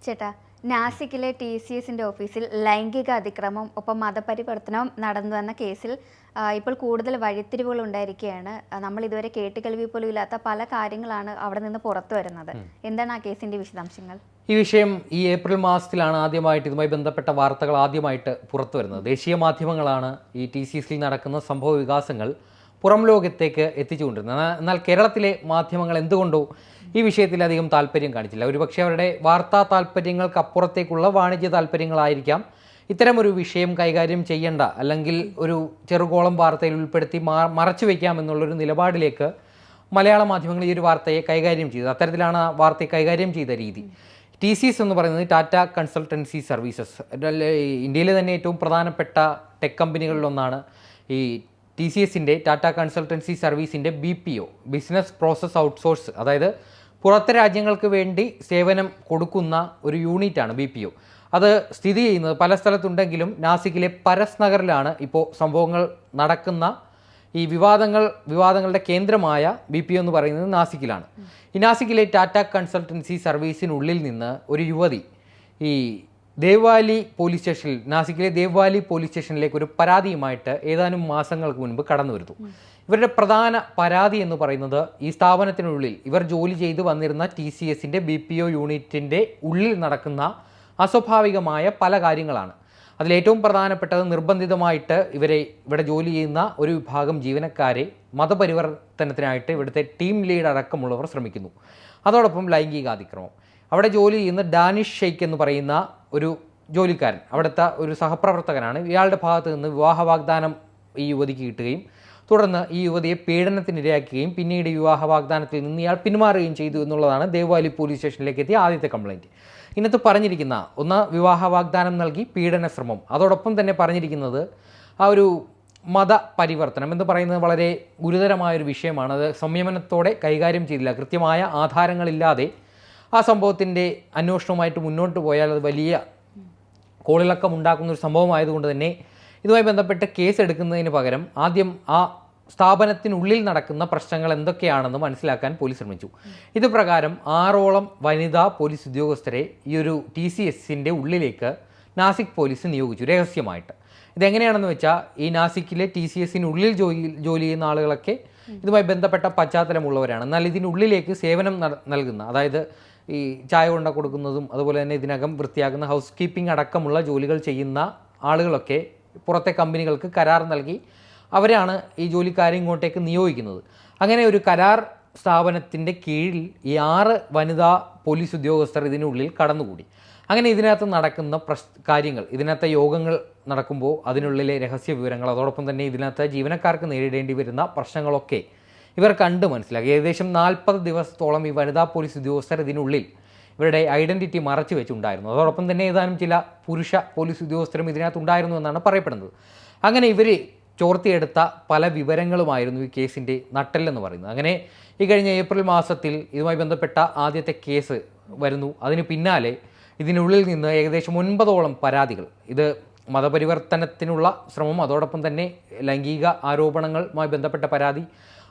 ചേട്ടാ, നാസിക്കിലെ TCSന്റെ ഓഫീസിൽ ലൈംഗിക അതിക്രമം ഒപ്പം മതപരിവർത്തനവും നടന്നുവെന്ന കേസിൽ ഇപ്പോൾ കൂടുതൽ വഴിത്തിരിവുകൾ ഉണ്ടായിരിക്കുകയാണ്. നമ്മൾ ഇതുവരെ കേട്ടുകേൾവി പോലും ഇല്ലാത്ത പല കാര്യങ്ങളാണ് അവിടെ നിന്ന് പുറത്തു വരുന്നത്. എന്താണ് ആ കേസിന്റെ വിശദാംശങ്ങൾ? ഈ വിഷയം ഈ ഏപ്രിൽ മാസത്തിലാണ് ആദ്യമായിട്ട് ഇതുമായി ബന്ധപ്പെട്ട വാർത്തകൾ ആദ്യമായിട്ട് പുറത്തു വരുന്നത്. ദേശീയ മാധ്യമങ്ങളാണ് ഈ TCSയിൽ നടക്കുന്ന സംഭവ വികാസങ്ങൾ പുറം ലോകത്തേക്ക് എത്തിച്ചുകൊണ്ടിരുന്നത്. എന്നാൽ കേരളത്തിലെ മാധ്യമങ്ങൾ എന്തുകൊണ്ടോ ഈ വിഷയത്തിൽ അധികം താല്പര്യം കാണിച്ചില്ല. ഒരുപക്ഷെ അവരുടെ വാർത്താ താല്പര്യങ്ങൾക്ക് അപ്പുറത്തേക്കുള്ള വാണിജ്യ താല്പര്യങ്ങളായിരിക്കാം ഇത്തരമൊരു വിഷയം കൈകാര്യം ചെയ്യേണ്ട, അല്ലെങ്കിൽ ഒരു ചെറുകോളം വാർത്തയിൽ ഉൾപ്പെടുത്തി മറച്ചു വയ്ക്കാമെന്നുള്ളൊരു നിലപാടിലേക്ക് മലയാള മാധ്യമങ്ങൾ ഈ ഒരു വാർത്തയെ കൈകാര്യം ചെയ്തത്. അത്തരത്തിലാണ് ആ വാർത്തയെ കൈകാര്യം ചെയ്ത രീതി. TCS എന്ന് പറയുന്നത് ടാറ്റ കൺസൾട്ടൻസി സർവീസസ്, ഇന്ത്യയിലെ തന്നെ ഏറ്റവും പ്രധാനപ്പെട്ട ടെക് കമ്പനികളിലൊന്നാണ്. ഈ TCSൻ്റെ ടാറ്റ കൺസൾട്ടൻസി സർവീസിൻ്റെ BPO, ബിസിനസ് പ്രോസസ് ഔട്ട്സോഴ്സ്, അതായത് പുറത്തെ രാജ്യങ്ങൾക്ക് വേണ്ടി സേവനം കൊടുക്കുന്ന ഒരു യൂണിറ്റാണ് BPO. അത് സ്ഥിതി ചെയ്യുന്നത് പല സ്ഥലത്തുണ്ടെങ്കിലും നാസിക്കിലെ പരസ് നഗറിലാണ് ഇപ്പോൾ സംഭവങ്ങൾ നടക്കുന്ന. ഈ വിവാദങ്ങളുടെ കേന്ദ്രമായ BPO എന്ന് പറയുന്നത് നാസിക്കിലാണ്. ഈ നാസിക്കിലെ ടാറ്റ കൺസൾട്ടൻസി സർവീസിനുള്ളിൽ നിന്ന് ഒരു യുവതി ഈ ദേവ്വാലി പോലീസ് സ്റ്റേഷനിൽ, നാസിക്കിലെ ദേവ്വാലി പോലീസ് സ്റ്റേഷനിലേക്ക് ഒരു പരാതിയുമായിട്ട് ഏതാനും മാസങ്ങൾക്ക് മുൻപ് കടന്നു വരുന്നു. ഇവരുടെ പ്രധാന പരാതി എന്ന് പറയുന്നത് ഈ സ്ഥാപനത്തിനുള്ളിൽ ഇവർ ജോലി ചെയ്ത് വന്നിരുന്ന TCSൻ്റെ BPO യൂണിറ്റിൻ്റെ ഉള്ളിൽ നടക്കുന്ന അസ്വാഭാവികമായ പല കാര്യങ്ങളാണ്. അതിലേറ്റവും പ്രധാനപ്പെട്ടത് നിർബന്ധിതമായിട്ട് ഇവിടെ ജോലി ചെയ്യുന്ന ഒരു വിഭാഗം ജീവനക്കാരെ മതപരിവർത്തനത്തിനായിട്ട് ഇവിടുത്തെ ടീം ലീഡ് അടക്കമുള്ളവർ ശ്രമിക്കുന്നു. അതോടൊപ്പം ലൈംഗികാതിക്രമം. അവിടെ ജോലി ചെയ്യുന്ന ഡാനിഷ് ഷെയ്ഖ് എന്ന് പറയുന്ന ഒരു ജോലിക്കാരൻ, അവിടുത്തെ ഒരു സഹപ്രവർത്തകനാണ്. ഇയാളുടെ ഭാഗത്ത് നിന്ന് വിവാഹ വാഗ്ദാനം ഈ യുവതിക്ക് കിട്ടുകയും തുടർന്ന് ഈ യുവതിയെ പീഡനത്തിനിരയാക്കുകയും പിന്നീട് വിവാഹ വാഗ്ദാനത്തിൽ നിന്ന് ഇയാൾ പിന്മാറുകയും ചെയ്തു എന്നുള്ളതാണ് ദേവ്വാലി പോലീസ് സ്റ്റേഷനിലേക്ക് എത്തിയ ആദ്യത്തെ കംപ്ലയിൻറ്റ്. ഇന്നത്തെ പറഞ്ഞിരിക്കുന്ന ഒന്ന്, വിവാഹ വാഗ്ദാനം നൽകി പീഡന ശ്രമം. അതോടൊപ്പം തന്നെ പറഞ്ഞിരിക്കുന്നത് ആ ഒരു മതപരിവർത്തനം എന്ന് പറയുന്നത് വളരെ ഗുരുതരമായൊരു വിഷയമാണ്. അത് സംയമനത്തോടെ കൈകാര്യം ചെയ്തില്ല. കൃത്യമായ ആധാരങ്ങളില്ലാതെ ആ സംഭവത്തിൻ്റെ അന്വേഷണവുമായിട്ട് മുന്നോട്ട് പോയാൽ അത് വലിയ കോളിളക്കം ഉണ്ടാക്കുന്ന ഒരു സംഭവമായതുകൊണ്ട് തന്നെ ഇതുമായി ബന്ധപ്പെട്ട് കേസ് എടുക്കുന്നതിന് പകരം ആദ്യം ആ സ്ഥാപനത്തിനുള്ളിൽ നടക്കുന്ന പ്രശ്നങ്ങൾ എന്തൊക്കെയാണെന്ന് മനസ്സിലാക്കാൻ പോലീസ് ശ്രമിച്ചു. ഇത് പ്രകാരം 6ഓളം വനിതാ പോലീസ് ഉദ്യോഗസ്ഥരെ ഈ ഒരു TCSൻ്റെ ഉള്ളിലേക്ക് നാസിക് പോലീസ് നിയോഗിച്ചു രഹസ്യമായിട്ട്. ഇതെങ്ങനെയാണെന്ന് വെച്ചാൽ, ഈ നാസിക്കിലെ TCSനുള്ളിൽ ജോലി ചെയ്യുന്ന ആളുകളൊക്കെ ഇതുമായി ബന്ധപ്പെട്ട പശ്ചാത്തലമുള്ളവരാണ്. എന്നാൽ ഇതിനുള്ളിലേക്ക് സേവനം നൽകുന്ന, അതായത് ഈ ചായ കൊണ്ട കൊടുക്കുന്നതും അതുപോലെ തന്നെ ഇതിനകം വൃത്തിയാക്കുന്ന ഹൗസ് കീപ്പിംഗ് അടക്കമുള്ള ജോലികൾ ചെയ്യുന്ന ആളുകളൊക്കെ പുറത്തെ കമ്പനികൾക്ക് കരാർ നൽകി അവരാണ് ഈ ജോലിക്കാരെ ഇങ്ങോട്ടേക്ക് നിയോഗിക്കുന്നത്. അങ്ങനെ ഒരു കരാർ സ്ഥാപനത്തിൻ്റെ കീഴിൽ ഈ 6 വനിതാ പോലീസ് ഉദ്യോഗസ്ഥർ ഇതിനുള്ളിൽ കടന്നുകൂടി. അങ്ങനെ ഇതിനകത്ത് നടക്കുന്ന കാര്യങ്ങൾ, ഇതിനകത്തെ യോഗങ്ങൾ നടക്കുമ്പോൾ അതിനുള്ളിലെ രഹസ്യ വിവരങ്ങൾ, അതോടൊപ്പം തന്നെ ഇതിനകത്ത് ജീവനക്കാർക്ക് നേരിടേണ്ടി വരുന്ന പ്രശ്നങ്ങളൊക്കെ ഇവർ കണ്ട് മനസ്സിലാക്കി. ഏകദേശം 40 ദിവസത്തോളം ഈ വനിതാ പോലീസ് ഉദ്യോഗസ്ഥർ ഇതിനുള്ളിൽ ഇവരുടെ ഐഡൻറ്റിറ്റി മറച്ചു വെച്ചുണ്ടായിരുന്നു. അതോടൊപ്പം തന്നെ ഏതാനും ചില പുരുഷ പോലീസ് ഉദ്യോഗസ്ഥരും ഇതിനകത്തുണ്ടായിരുന്നു എന്നാണ് പറയപ്പെടുന്നത്. അങ്ങനെ ഇവർ ചോർത്തിയെടുത്ത പല വിവരങ്ങളുമായിരുന്നു ഈ കേസിൻ്റെ നട്ടെല്ലെന്ന് പറയുന്നത്. അങ്ങനെ ഈ കഴിഞ്ഞ ഏപ്രിൽ മാസത്തിൽ ഇതുമായി ബന്ധപ്പെട്ട ആദ്യത്തെ കേസ് വരുന്നു. അതിന് പിന്നാലെ ഇതിനുള്ളിൽ നിന്ന് ഏകദേശം 9ഓളം പരാതികൾ, ഇത് മതപരിവർത്തനത്തിനുള്ള ശ്രമം, അതോടൊപ്പം തന്നെ ലൈംഗിക ആരോപണങ്ങളുമായി ബന്ധപ്പെട്ട പരാതി,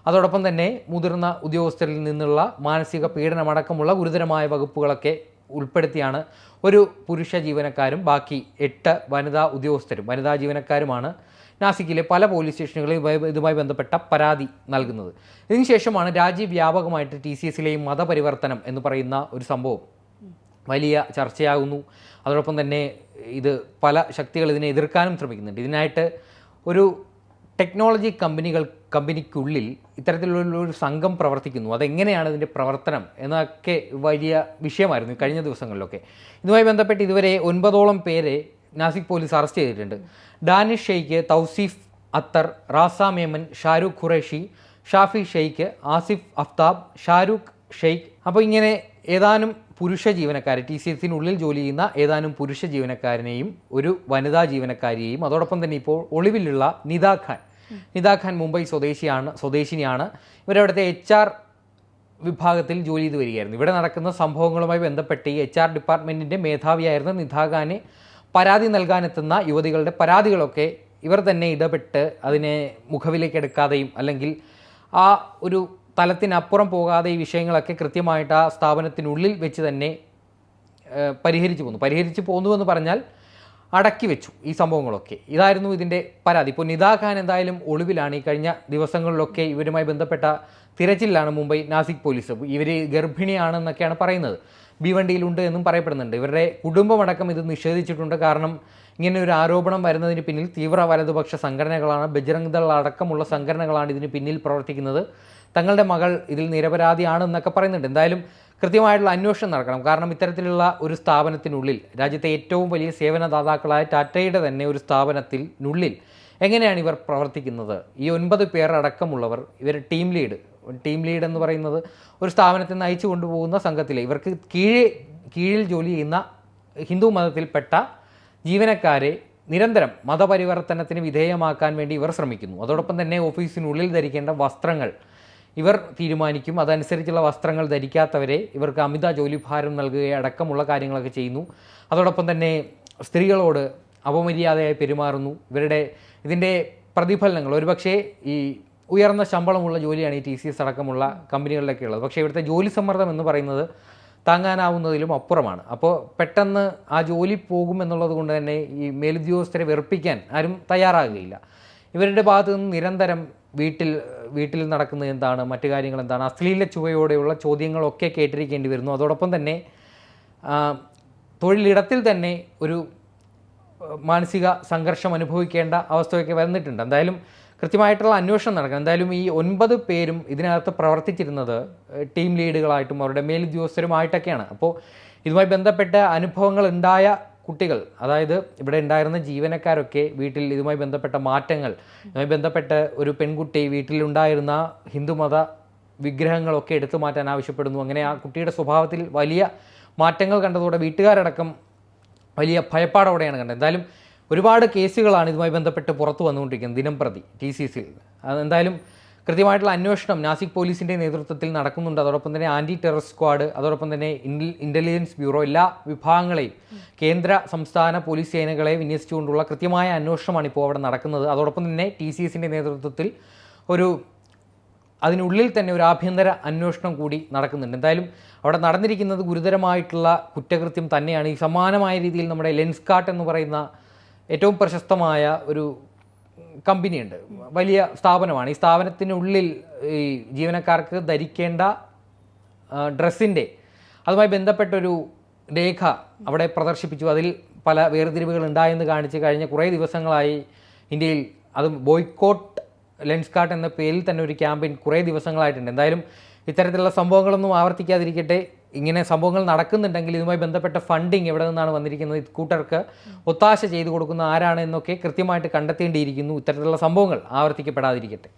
അതോടൊപ്പം തന്നെ മുതിർന്ന ഉദ്യോഗസ്ഥരിൽ നിന്നുള്ള മാനസിക പീഡനമടക്കമുള്ള ഗുരുതരമായ വകുപ്പുകളൊക്കെ ഉൾപ്പെടുത്തിയാണ് ഒരു പുരുഷ ജീവനക്കാരും ബാക്കി 8 വനിതാ ഉദ്യോഗസ്ഥരും, വനിതാ ജീവനക്കാരുമാണ് നാസിക്കിലെ പല പോലീസ് സ്റ്റേഷനുകളിൽ ഇതുമായി ബന്ധപ്പെട്ട പരാതി നൽകുന്നത്. ഇതിനുശേഷമാണ് രാജ്യവ്യാപകമായിട്ട് TCSലെയും മതപരിവർത്തനം എന്ന് പറയുന്ന ഒരു സംഭവം വലിയ ചർച്ചയാകുന്നു. അതോടൊപ്പം തന്നെ ഇത് പല ശക്തികൾ ഇതിനെ എതിർക്കാനും ശ്രമിക്കുന്നുണ്ട്. ഇതിനായിട്ട് ഒരു ടെക്നോളജി കമ്പനിക്കുള്ളിൽ ഇത്തരത്തിലുള്ളൊരു സംഘം പ്രവർത്തിക്കുന്നു. അതെങ്ങനെയാണ് ഇതിൻ്റെ പ്രവർത്തനം എന്നൊക്കെ വലിയ വിഷയമായിരുന്നു കഴിഞ്ഞ ദിവസങ്ങളിലൊക്കെ. ഇതുമായി ബന്ധപ്പെട്ട് ഇതുവരെ 9ഓളം പേരെ നാസിക് പോലീസ് അറസ്റ്റ് ചെയ്തിട്ടുണ്ട്. ഡാനിഷ് ഷെയ്ഖ്, തൗസീഫ് അത്തർ, റാസ മേമൻ, ഷാരൂഖ് ഖുറേഷി, ഷാഫി ഷെയ്ഖ്, ആസിഫ് അഫ്താബ്, ഷാരൂഖ് ഷെയ്ഖ്. അപ്പോൾ ഇങ്ങനെ ഏതാനും പുരുഷ ജീവനക്കാരെ, TCSനുള്ളിൽ ജോലി ചെയ്യുന്ന ഏതാനും പുരുഷ ജീവനക്കാരനെയും ഒരു വനിതാ ജീവനക്കാരിയെയും, അതോടൊപ്പം തന്നെ ഇപ്പോൾ ഒളിവിലുള്ള നിദാ ഖാൻ മുംബൈ സ്വദേശിനിയാണ്. ഇവരവിടുത്തെ HR വിഭാഗത്തിൽ ജോലി ചെയ്ത് വരികയായിരുന്നു. ഇവിടെ നടക്കുന്ന സംഭവങ്ങളുമായി ബന്ധപ്പെട്ട് ഈ HR ഡിപ്പാർട്ട്മെൻറ്റിൻ്റെ മേധാവിയായിരുന്ന നിദാ ഖാനെ പരാതി നൽകാനെത്തുന്ന യുവതികളുടെ പരാതികളൊക്കെ ഇവർ തന്നെ ഇടപെട്ട് അതിനെ മുഖവിലേക്ക് എടുക്കാതെയും അല്ലെങ്കിൽ ആ ഒരു തലത്തിനപ്പുറം പോകാതെ ഈ വിഷയങ്ങളൊക്കെ കൃത്യമായിട്ട് ആ സ്ഥാപനത്തിനുള്ളിൽ വെച്ച് തന്നെ പരിഹരിച്ചു പോന്നു എന്ന് പറഞ്ഞാൽ അടക്കി വെച്ചു ഈ സംഭവങ്ങളൊക്കെ. ഇതായിരുന്നു ഇതിൻ്റെ പരാതി. ഇപ്പോൾ നിദാ ഖാൻ എന്തായാലും ഒളിവിലാണ്. ഈ കഴിഞ്ഞ ദിവസങ്ങളിലൊക്കെ ഇവരുമായി ബന്ധപ്പെട്ട തിരച്ചിലാണ് മുംബൈ നാസിക് പോലീസ്. ഇവർ ഗർഭിണിയാണെന്നൊക്കെയാണ് പറയുന്നത്. ഭീവണ്ടിയിലുണ്ട് എന്നും പറയപ്പെടുന്നുണ്ട്. ഇവരുടെ കുടുംബമടക്കം ഇത് നിഷേധിച്ചിട്ടുണ്ട്. കാരണം ഇങ്ങനെ ഒരു ആരോപണം വരുന്നതിന് പിന്നിൽ തീവ്ര വലതുപക്ഷ സംഘടനകളാണ്, ബജ്രംഗ് ദൾ അടക്കമുള്ള സംഘടനകളാണ് ഇതിന് പിന്നിൽ പ്രവർത്തിക്കുന്നത്. തങ്ങളുടെ മകൾ ഇതിൽ നിരപരാധിയാണെന്നൊക്കെ പറയുന്നുണ്ട്. എന്തായാലും കൃത്യമായിട്ടുള്ള അന്വേഷണം നടക്കണം. കാരണം ഇത്തരത്തിലുള്ള ഒരു സ്ഥാപനത്തിനുള്ളിൽ, രാജ്യത്തെ ഏറ്റവും വലിയ സേവനദാതാക്കളായ ടാറ്റയുടെ തന്നെ ഒരു സ്ഥാപനത്തിനുള്ളിൽ എങ്ങനെയാണ് ഇവർ പ്രവർത്തിക്കുന്നത്? ഈ 9 പേർ അടക്കമുള്ളവർ, ഇവർ ടീം ലീഡ് എന്ന് പറയുന്നത് ഒരു സ്ഥാപനത്തിൽ നിന്ന് അയച്ചു കൊണ്ടുപോകുന്ന സംഘത്തിലെ ഇവർക്ക് കീഴിൽ ജോലി ചെയ്യുന്ന ഹിന്ദു മതത്തിൽപ്പെട്ട ജീവനക്കാരെ നിരന്തരം മതപരിവർത്തനത്തിന് വിധേയമാക്കാൻ വേണ്ടി ഇവർ ശ്രമിക്കുന്നു. അതോടൊപ്പം തന്നെ ഓഫീസിനുള്ളിൽ ധരിക്കേണ്ട വസ്ത്രങ്ങൾ ഇവർ തീരുമാനിക്കും. അതനുസരിച്ചുള്ള വസ്ത്രങ്ങൾ ധരിക്കാത്തവരെ ഇവർക്ക് അമിത ജോലിഭാരം നൽകുകയടക്കമുള്ള കാര്യങ്ങളൊക്കെ ചെയ്യുന്നു. അതോടൊപ്പം തന്നെ സ്ത്രീകളോട് അപമര്യാദയായി പെരുമാറുന്നു. ഇതിൻ്റെ പ്രതിഫലനങ്ങൾ ഒരുപക്ഷേ ഈ ഉയർന്ന ശമ്പളമുള്ള ജോലിയാണ് ഈ TCS അടക്കമുള്ള കമ്പനികളിലൊക്കെ ഉള്ളത്. പക്ഷേ ഇവിടുത്തെ ജോലി സമ്മർദ്ദം എന്ന് പറയുന്നത് താങ്ങാനാവുന്നതിലും അപ്പുറമാണ്. അപ്പോൾ പെട്ടെന്ന് ആ ജോലി പോകും എന്നുള്ളത് കൊണ്ട് തന്നെ ഈ മേലുദ്യോഗസ്ഥരെ വെറുപ്പിക്കാൻ ആരും തയ്യാറാകുകയില്ല. ഇവരുടെ ഭാഗത്തു നിന്ന് നിരന്തരം വീട്ടിൽ നടക്കുന്നത് എന്താണ്, മറ്റു കാര്യങ്ങൾ എന്താണ്, അശ്ലീല ചുവയോടെയുള്ള ചോദ്യങ്ങളൊക്കെ കേട്ടിരിക്കേണ്ടി വരുന്നു. അതോടൊപ്പം തന്നെ തൊഴിലിടത്തിൽ തന്നെ ഒരു മാനസിക സംഘർഷം അനുഭവിക്കേണ്ട അവസ്ഥയൊക്കെ വന്നിട്ടുണ്ട്. എന്തായാലും കൃത്യമായിട്ടുള്ള അന്വേഷണം നടക്കണം. എന്തായാലും ഈ 9 പേരും ഇതിനകത്ത് പ്രവർത്തിച്ചിരുന്നത് ടീം ലീഡുകളായിട്ടും അവരുടെ മേലുദ്യോഗസ്ഥരുമായിട്ടൊക്കെയാണ്. അപ്പോൾ ഇതുമായി ബന്ധപ്പെട്ട അനുഭവങ്ങൾ ഉണ്ടായ കുട്ടികൾ, അതായത് ഇവിടെ ഉണ്ടായിരുന്ന ജീവനക്കാരൊക്കെ വീട്ടിൽ ഇതുമായി ബന്ധപ്പെട്ട മാറ്റങ്ങൾ, ഇതുമായി ബന്ധപ്പെട്ട് ഒരു പെൺകുട്ടി വീട്ടിലുണ്ടായിരുന്ന ഹിന്ദുമത വിഗ്രഹങ്ങളൊക്കെ എടുത്തു മാറ്റാൻ ആവശ്യപ്പെടുന്നു. അങ്ങനെ ആ കുട്ടിയുടെ സ്വഭാവത്തിൽ വലിയ മാറ്റങ്ങൾ കണ്ടതോടെ വീട്ടുകാരടക്കം വലിയ ഭയപ്പാടോടെയാണ് കണ്ടത്. എന്തായാലും ഒരുപാട് കേസുകളാണ് ഇതുമായി ബന്ധപ്പെട്ട് പുറത്തു വന്നുകൊണ്ടിരിക്കുന്നത് ദിനം പ്രതി TCSൽ. അതെന്തായാലും കൃത്യമായിട്ടുള്ള അന്വേഷണം നാസിക് പോലീസിൻ്റെ നേതൃത്വത്തിൽ നടക്കുന്നുണ്ട്. അതോടൊപ്പം തന്നെ ആൻറ്റി ടെറർ സ്ക്വാഡ്, അതോടൊപ്പം തന്നെ ഇൻ്റലിജൻസ് ബ്യൂറോ, എല്ലാ വിഭാഗങ്ങളെയും കേന്ദ്ര സംസ്ഥാന പോലീസ് സേനകളെ വിന്യസിച്ചുകൊണ്ടുള്ള കൃത്യമായ അന്വേഷണമാണ് ഇപ്പോൾ അവിടെ നടക്കുന്നത്. അതോടൊപ്പം തന്നെ TCSൻ്റെ നേതൃത്വത്തിൽ അതിനുള്ളിൽ തന്നെ ഒരു ആഭ്യന്തര അന്വേഷണം കൂടി നടക്കുന്നുണ്ട്. എന്തായാലും അവിടെ നടന്നിരിക്കുന്നത് ഗുരുതരമായിട്ടുള്ള കുറ്റകൃത്യം തന്നെയാണ്. ഈ സമാനമായ രീതിയിൽ നമ്മുടെ ലെൻസ്കാർട്ട് എന്ന് പറയുന്ന ഏറ്റവും പ്രശസ്തമായ ഒരു കമ്പനിയുണ്ട്, വലിയ സ്ഥാപനമാണ്. ഈ സ്ഥാപനത്തിനുള്ളിൽ ഈ ജീവനക്കാർക്ക് ധരിക്കേണ്ട ഡ്രസ്സിൻ്റെ അതുമായി ബന്ധപ്പെട്ടൊരു രേഖ അവിടെ പ്രദർശിപ്പിച്ചു. അതിൽ പല വേർതിരിവുകൾ ഉണ്ടായെന്ന് കാണിച്ച് കഴിഞ്ഞ കുറേ ദിവസങ്ങളായി ഇന്ത്യയിൽ അത് ബോയ്ക്കോട്ട് ലെൻസ്കാർട്ട് എന്ന പേരിൽ തന്നെ ഒരു ക്യാമ്പയിൻ കുറേ ദിവസങ്ങളായിട്ടുണ്ട്. എന്തായാലും ഇത്തരത്തിലുള്ള സംഭവങ്ങളൊന്നും ആവർത്തിക്കാതിരിക്കട്ടെ. ഇങ്ങനെ സംഭവങ്ങൾ നടക്കുന്നുണ്ടെങ്കിൽ ഇതുമായി ബന്ധപ്പെട്ട ഫണ്ടിങ് എവിടെ നിന്നാണ് വന്നിരിക്കുന്നത്, ഇക്കൂട്ടർക്ക് ഒത്താശ ചെയ്തു കൊടുക്കുന്ന ആരാണ് എന്നൊക്കെ കൃത്യമായിട്ട് കണ്ടെത്തേണ്ടിയിരിക്കുന്നു. ഇത്തരത്തിലുള്ള സംഭവങ്ങൾ ആവർത്തിക്കപ്പെടാതിരിക്കട്ടെ.